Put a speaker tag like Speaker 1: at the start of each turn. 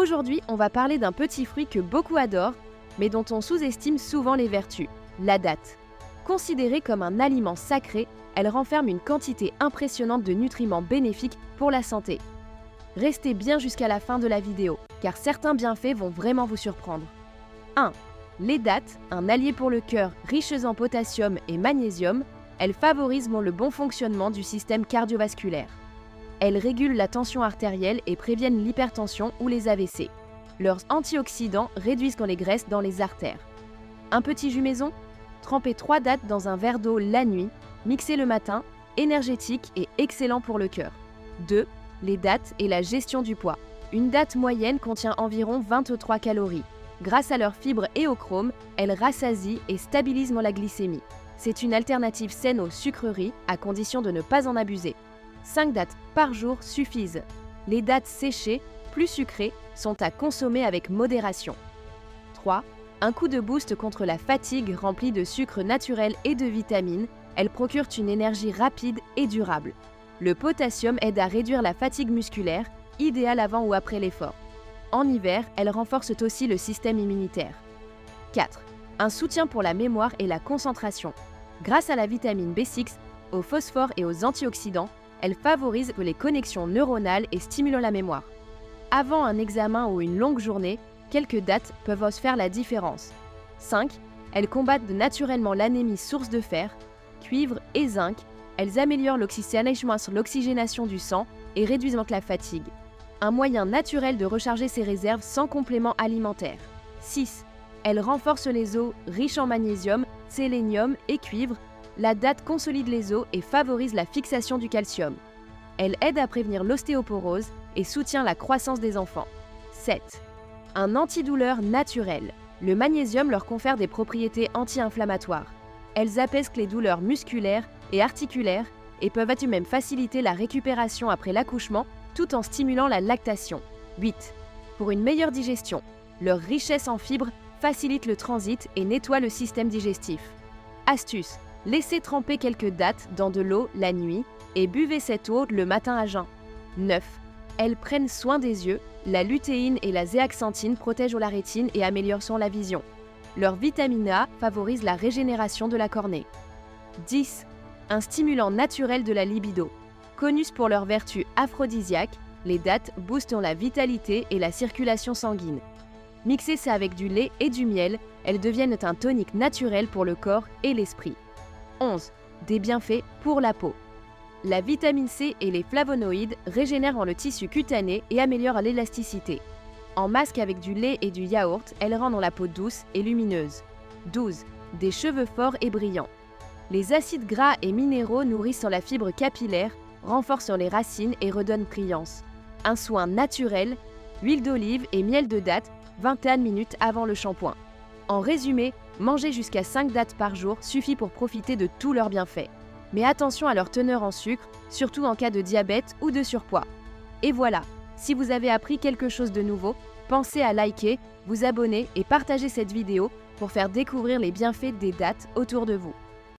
Speaker 1: Aujourd'hui, on va parler d'un petit fruit que beaucoup adorent, mais dont on sous-estime souvent les vertus, la date. Considérée comme un aliment sacré, elle renferme une quantité impressionnante de nutriments bénéfiques pour la santé. Restez bien jusqu'à la fin de la vidéo, car certains bienfaits vont vraiment vous surprendre. 1. Les dattes, un allié pour le cœur riches en potassium et magnésium, elles favorisent le bon fonctionnement du système cardiovasculaire. Elles régulent la tension artérielle et préviennent l'hypertension ou les AVC. Leurs antioxydants réduisent les graisses dans les artères. Un petit jus maison? Trempez 3 dattes dans un verre d'eau la nuit, mixez le matin, énergétique et excellent pour le cœur. 2. Les dattes et la gestion du poids. Une date moyenne contient environ 23 calories. Grâce à leurs fibres et au chrome, elles rassasient et stabilisent la glycémie. C'est une alternative saine aux sucreries, à condition de ne pas en abuser. 5 dattes par jour suffisent. Les dattes séchées, plus sucrées, sont à consommer avec modération. 3. Un coup de boost contre la fatigue rempli de sucre naturel et de vitamines, elles procurent une énergie rapide et durable. Le potassium aide à réduire la fatigue musculaire, idéale avant ou après l'effort. En hiver, elles renforcent aussi le système immunitaire. 4. Un soutien pour la mémoire et la concentration. Grâce à la vitamine B6, au phosphore et aux antioxydants, elles favorisent les connexions neuronales et stimulent la mémoire. Avant un examen ou une longue journée, quelques dattes peuvent faire la différence. 5. Elles combattent naturellement l'anémie source de fer, cuivre et zinc. Elles améliorent l'oxygénation du sang et réduisent la fatigue. Un moyen naturel de recharger ses réserves sans complément alimentaire. 6. Elles renforcent les os riches en magnésium, sélénium et cuivre. La date consolide les os et favorise la fixation du calcium. Elle aide à prévenir l'ostéoporose et soutient la croissance des enfants. 7. Un antidouleur naturel. Le magnésium leur confère des propriétés anti-inflammatoires. Elles apaisent les douleurs musculaires et articulaires et peuvent même faciliter la récupération après l'accouchement tout en stimulant la lactation. 8. Pour une meilleure digestion, leur richesse en fibres facilite le transit et nettoie le système digestif. Astuce: laissez tremper quelques dattes dans de l'eau la nuit et buvez cette eau le matin à jeun. 9. Elles prennent soin des yeux. La lutéine et la zéaxanthine protègent la rétine et améliorent la vision. Leur vitamine A favorise la régénération de la cornée. 10. Un stimulant naturel de la libido. Connues pour leurs vertus aphrodisiaques, les dattes boostent la vitalité et la circulation sanguine. Mixez ça avec du lait et du miel, elles deviennent un tonique naturel pour le corps et l'esprit. 11. Des bienfaits pour la peau. La vitamine C et les flavonoïdes régénèrent le tissu cutané et améliorent l'élasticité. En masque avec du lait et du yaourt, elles rendent la peau douce et lumineuse. 12. Des cheveux forts et brillants. Les acides gras et minéraux nourrissent la fibre capillaire, renforcent les racines et redonnent brillance. Un soin naturel, huile d'olive et miel de date, 21 minutes avant le shampoing. En résumé, manger jusqu'à 5 dattes par jour suffit pour profiter de tous leurs bienfaits. Mais attention à leur teneur en sucre, surtout en cas de diabète ou de surpoids. Et voilà, si vous avez appris quelque chose de nouveau, pensez à liker, vous abonner et partager cette vidéo pour faire découvrir les bienfaits des dattes autour de vous.